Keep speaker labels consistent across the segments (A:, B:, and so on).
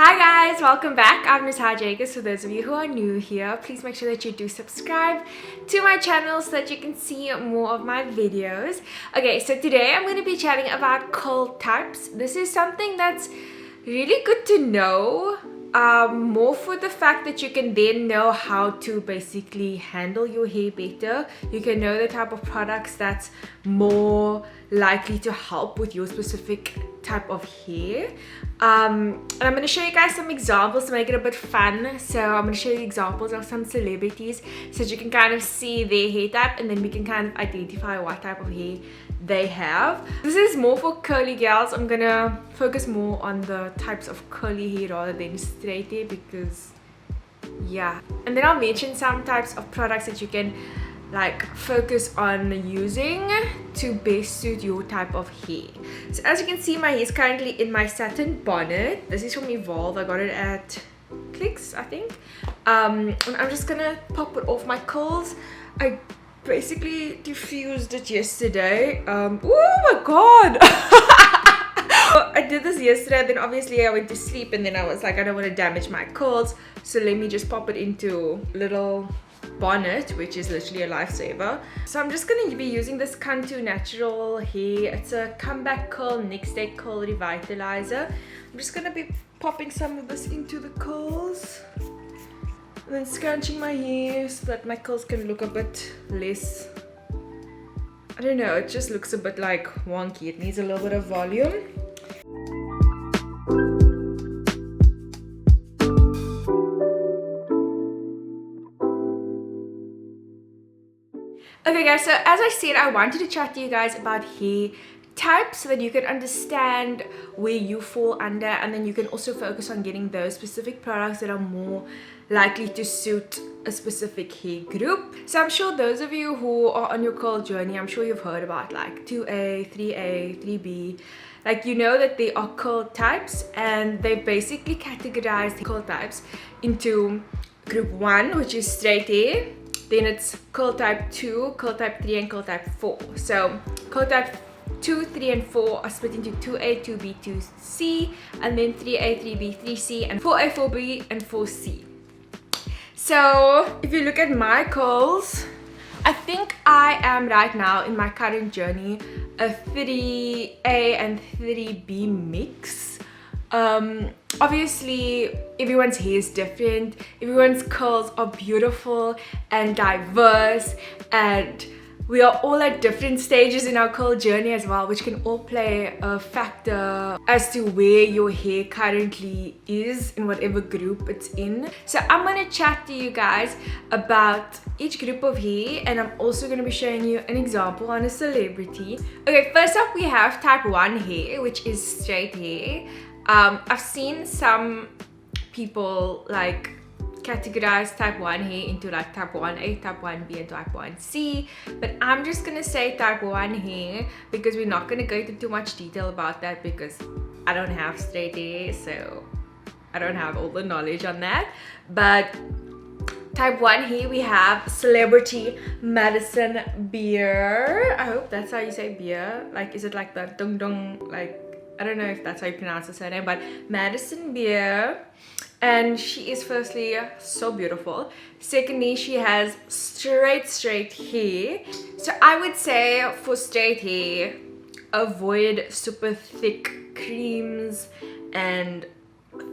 A: Hi guys, welcome back. I'm Nusha Jacobs. For those of you who are new here, please make sure that you do subscribe to my channel so that you can see more of my videos. Okay, so today I'm going to be chatting about curl types. This is something that's really good to know, more for the fact that you can then know how to basically handle your hair better. You can know the type of products that's more likely to help with your specific type of hair. And I'm going to show you guys some examples to make it a bit fun. So I'm going to show you examples of some celebrities so that you can kind of see their hair type, and then we can kind of identify what type of hair they have. This is more for curly girls. I'm gonna focus more on the types of curly hair rather than straight hair because yeah. And then I'll mention some types of products that you can like focus on using to best suit your type of hair. So as you can see, my hair is currently in my satin bonnet. This is from Evolve. I got it at Clicks, I think. And I'm just gonna pop it off my curls. I basically diffused it yesterday. Oh my god. I did this yesterday, then obviously I went to sleep, and then I was like, I don't want to damage my curls, so let me just pop it into little bonnet, which is literally a lifesaver. So I'm just going to be using this Cantu natural hair. It's a comeback curl next day curl revitalizer. I'm just going to be popping some of this into the curls and then scrunching my hair so that my curls can look a bit less, I don't know, it just looks a bit like wonky. It needs a little bit of volume. Okay guys, so as I said, I wanted to chat to you guys about hair types so that you can understand where you fall under, and then you can also focus on getting those specific products that are more likely to suit a specific hair group. So I'm sure those of you who are on your curl journey, I'm sure you've heard about like 2A, 3A, 3B. Like, you know that there are curl types, and they basically categorize the curl types into group 1, which is straight hair. Then it's curl type 2, curl type 3, and curl type 4. So curl type 2, 3, and 4 are split into 2A, 2B, 2C, and then 3A, 3B, 3C, and 4A, 4B, and 4C. So if you look at my curls, I think I am right now in my current journey a 3A and 3B mix. Obviously everyone's hair is different, everyone's curls are beautiful and diverse, and we are all at different stages in our curl journey as well, which can all play a factor as to where your hair currently is in whatever group it's in. So I'm going to chat to you guys about each group of hair, and I'm also going to be showing you an example on a celebrity. Okay, first up we have type 1 hair, which is straight hair. I've seen some people like categorize type 1 hair into like type 1A, type 1B, and type 1C, but I'm just gonna say type 1 hair because we're not gonna go into too much detail about that because I don't have straight hair, so I don't have all the knowledge on that. But type 1 hair, we have celebrity Madison Beer. I hope that's how you say beer. Like, is it like the dung dung, like, I don't know if that's how you pronounce the surname, but Madison Beer. And she is firstly so beautiful. Secondly, she has straight hair. So I would say for straight hair, avoid super thick creams and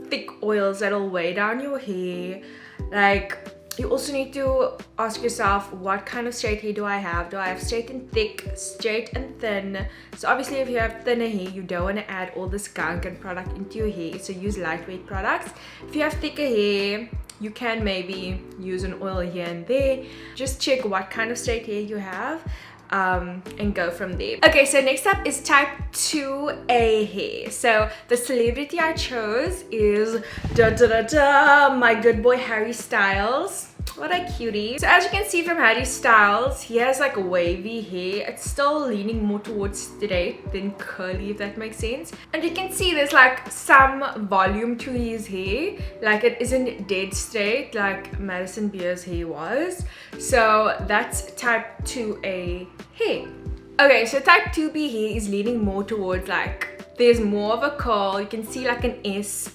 A: thick oils that'll weigh down your hair. Like, you also need to ask yourself, what kind of straight hair do I have? Do I have straight and thick, straight and thin? So obviously if you have thinner hair, you don't want to add all this gunk and product into your hair, so use lightweight products. If you have thicker hair, you can maybe use an oil here and there. Just check what kind of straight hair you have, and go from there. Okay, so next up is type 2A hair. So the celebrity I chose is my good boy Harry Styles. What a cutie. So as you can see from Harry Styles, he has like wavy hair. It's still leaning more towards straight than curly, if that makes sense. And you can see there's like some volume to his hair. Like, it isn't dead straight like Madison Beer's hair was. So that's type 2A hair. Okay, so type 2B hair is leaning more towards like, there's more of a curl. You can see like an S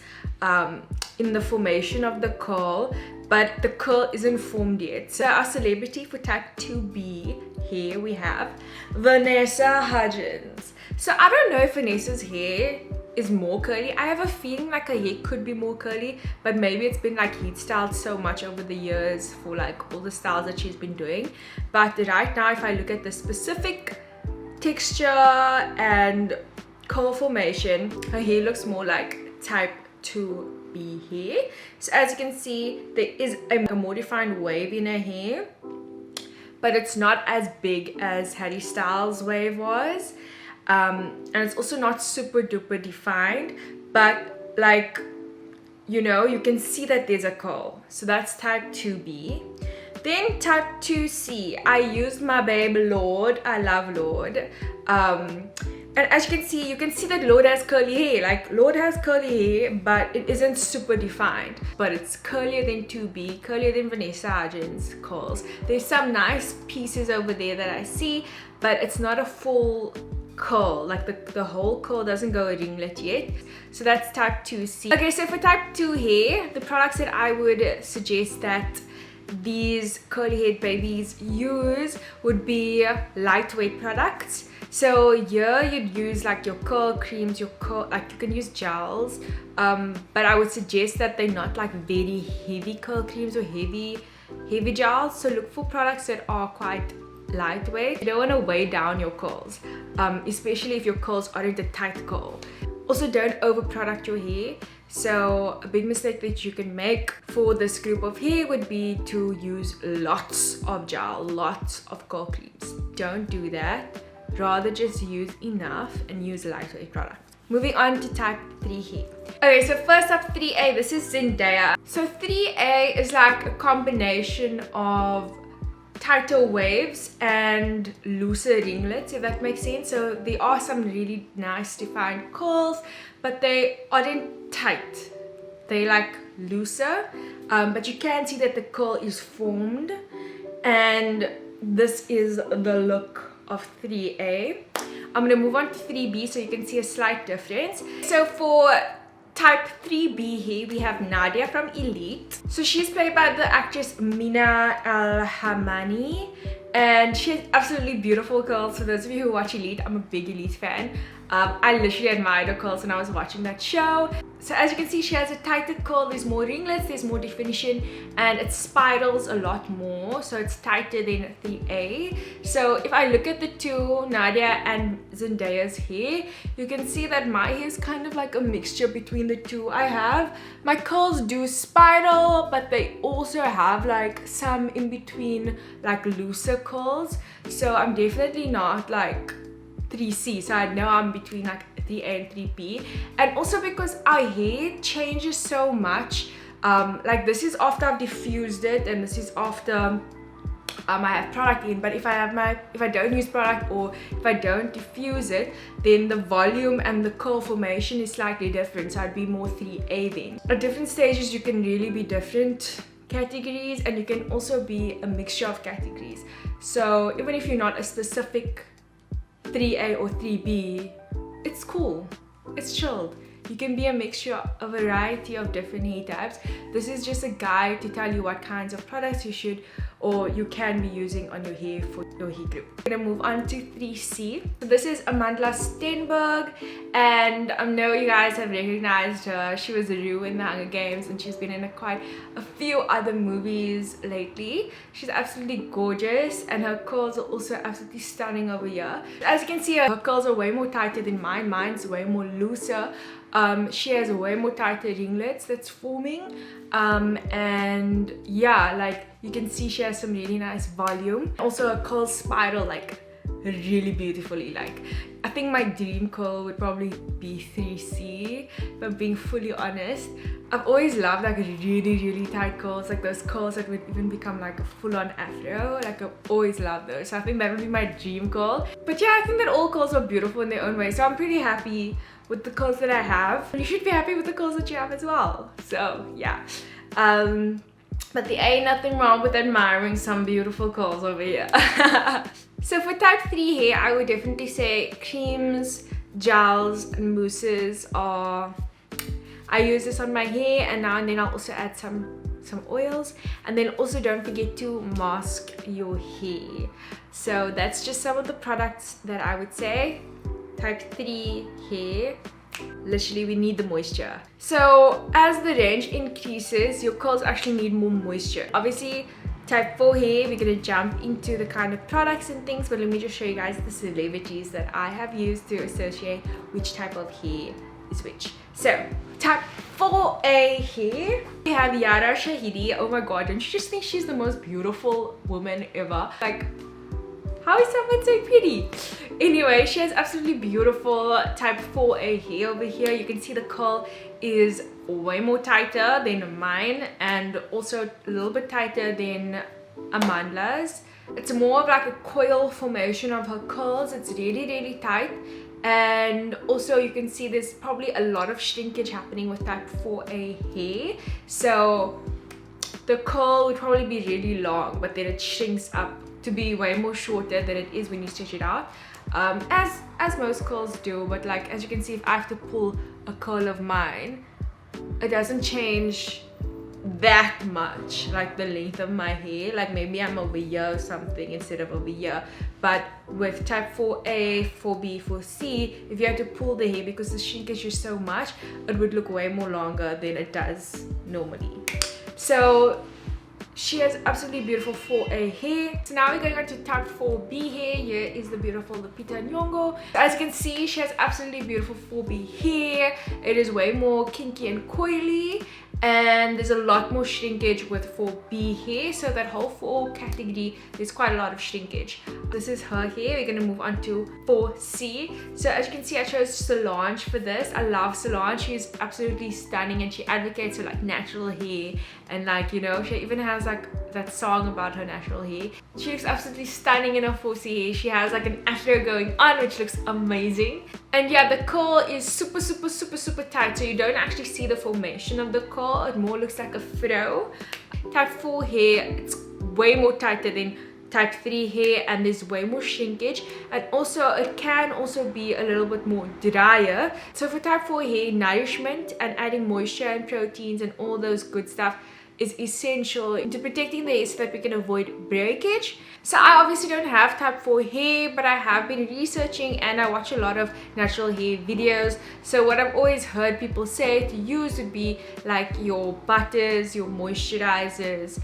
A: in the formation of the curl, but the curl isn't formed yet. So our celebrity for type 2B hair, we have Vanessa Hudgens. So I don't know if Vanessa's hair is more curly. I have a feeling like her hair could be more curly, but maybe it's been like heat styled so much over the years for like all the styles that she's been doing. But right now, if I look at the specific texture and curl formation, her hair looks more like type 2B hair. So as you can see, there is a more defined wave in her hair, but it's not as big as Harry Styles' wave was. And it's also not super duper defined, but like, you know, you can see that there's a curl. So that's type 2B. Then type 2C, I used my babe Lord. I love Lord. And as you can see that Lord has curly hair. Like, Lord has curly hair, but it isn't super defined. But it's curlier than 2B, curlier than Vanessa Hudgens' curls. There's some nice pieces over there that I see, but it's not a full curl. Like the whole curl doesn't go a ringlet yet. So that's type 2C. Okay, so for type 2 hair, the products that I would suggest that these curly haired babies use would be lightweight products. So here you'd use like your curl creams, your curl, like you can use gels, but I would suggest that they're not like very heavy curl creams or heavy gels. So look for products that are quite lightweight. You don't want to weigh down your curls, especially if your curls aren't a tight curl. Also, don't over product your hair. So a big mistake that you can make for this group of hair would be to use lots of gel, lots of curl creams. Don't do that. Rather just use enough and use lightweight products. Moving on to type 3 hair. Okay, so first up, 3A. This is Zendaya. So 3A is like a combination of tighter waves and looser ringlets, if that makes sense. So there are some really nice defined curls, but they aren't tight. They like looser, but you can see that the curl is formed, and this is the look of 3A. I'm gonna move on to 3B so you can see a slight difference. So for type 3B hair, we have Nadia from Elite. So she's played by the actress Mina Al-Hamani, and she has absolutely beautiful curls. For those of you who watch Elite, I'm a big Elite fan. I literally admired her curls when I was watching that show. So as you can see, she has a tighter curl, there's more ringlets, there's more definition, and it spirals a lot more, so it's tighter than 3A. So if I look at the two, Nadia and Zendaya's hair, you can see that my hair is kind of like a mixture between the two. My curls do spiral, but they also have like some in between like looser curls. So I'm definitely not like 3C, so I know I'm between like 3A and 3B. And also because our hair changes so much, like this is after I've diffused it, and this is after I have product in. But if I don't use product, or if I don't diffuse it, then the volume and the curl formation is slightly different, so I'd be more 3A then. At different stages you can really be different categories, and you can also be a mixture of categories. So even if you're not a specific 3A or 3B, it's cool, it's chilled. You can be a mixture, a variety of different hair types. This is just a guide to tell you what kinds of products you should or you can be using on your hair for your hair group. We're gonna move on to 3C. So this is Amandla Stenberg, and I know you guys have recognized her. She was Rue in the Hunger Games, and she's been in quite a few other movies lately. She's absolutely gorgeous, and her curls are also absolutely stunning over here. As you can see, her curls are way more tighter than mine. Mine's way more looser. She has way more tighter ringlets that's forming, and yeah, like you can see she has some really nice volume. Also her curls spiral like really beautifully. Like I think my dream curl would probably be 3C, if I'm being fully honest. I've always loved like really tight curls, like those curls that would even become like a full-on afro. Like I've always loved those, so I think that would be my dream curl. But yeah, I think that all curls are beautiful in their own way, so I'm pretty happy with the curls that I have. You should be happy with the curls that you have as well. So yeah, but there ain't nothing wrong with admiring some beautiful curls over here. So for type 3 hair, I would definitely say creams, gels and mousses are, I use this on my hair, and now and then I'll also add some oils. And then also don't forget to mask your hair. So that's just some of the products that I would say. Type 3 hair, literally we need the moisture. So as the range increases, your curls actually need more moisture. Obviously type 4 hair, we're gonna jump into the kind of products and things, but let me just show you guys the celebrities that I have used to associate which type of hair is which. So type 4A hair, we have Yara Shahidi. Oh my god, don't you just think she's the most beautiful woman ever? Like, how is someone so pretty? Anyway, she has absolutely beautiful type 4A hair over here. You can see the curl is way more tighter than mine, and also a little bit tighter than Amanda's. It's more of like a coil formation of her curls. It's really tight, and also you can see there's probably a lot of shrinkage happening with type 4A hair. So the curl would probably be really long, but then it shrinks up to be way more shorter than it is when you stretch it out, as most curls do. But like, as you can see, if I have to pull a curl of mine, it doesn't change that much, like the length of my hair. Like maybe I'm over here or something instead of over here. But with type 4A, 4B, 4C, if you had to pull the hair, because the shrinkage is so much, it would look way more longer than it does normally. So she has absolutely beautiful 4A hair. So now we're going on to type 4B hair. Here is the beautiful Lupita Nyong'o. As you can see, she has absolutely beautiful 4B hair. It is way more kinky and coily, and there's a lot more shrinkage with 4B hair. So that whole 4 category, there's quite a lot of shrinkage. This is her hair. We're going to move on to 4C. So as you can see, I chose Solange for this. I love Solange. She's absolutely stunning, and she advocates for like natural hair, and like, you know, she even has like that song about her natural hair. She looks absolutely stunning in her 4C hair. She has like an afro going on, which looks amazing. And yeah, the curl is super tight, so you don't actually see the formation of the curl. It more looks like a fro. Type 4 hair, it's way more tighter than type 3 hair, and there's way more shrinkage, and also it can also be a little bit more drier. So for type 4 hair, nourishment and adding moisture and proteins and all those good stuff is essential into protecting the hair so that we can avoid breakage. So I obviously don't have type 4 hair, but I have been researching and I watch a lot of natural hair videos. So what I've always heard people say to use would be like your butters, your moisturizers,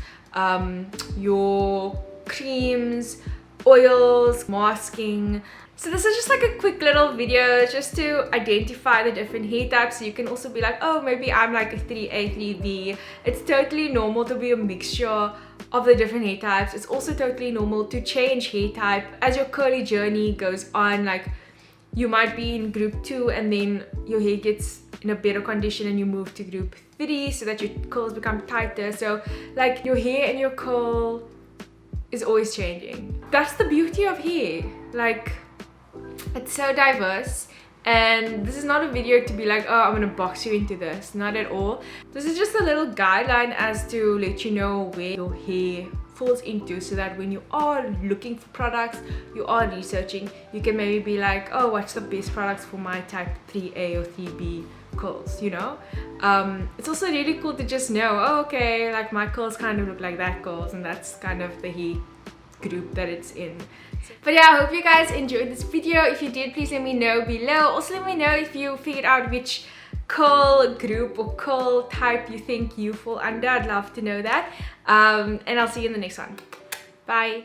A: your creams, oils, masking. So this is just like a quick little video just to identify the different hair types. So you can also be like, oh, maybe I'm like a 3A, 3B. It's totally normal to be a mixture of the different hair types. It's also totally normal to change hair type as your curly journey goes on. Like, you might be in group 2 and then your hair gets in a better condition and you move to group 3 so that your curls become tighter. So like, your hair and your curl is always changing. That's the beauty of hair. Like, it's so diverse, and this is not a video to be like, oh, I'm gonna box you into this. Not at all. This is just a little guideline as to let you know where your hair falls into, so that when you are looking for products, you are researching, you can maybe be like, oh, what's the best products for my type 3A or 3B curls, you know? It's also really cool to just know, oh, okay, like my curls kind of look like that curls, and that's kind of the hair group that it's in. But yeah, I hope you guys enjoyed this video. If you did, please let me know below. Also let me know if you figured out which curl group or curl type you think you fall under. I'd love to know that. And I'll see you in the next one. Bye.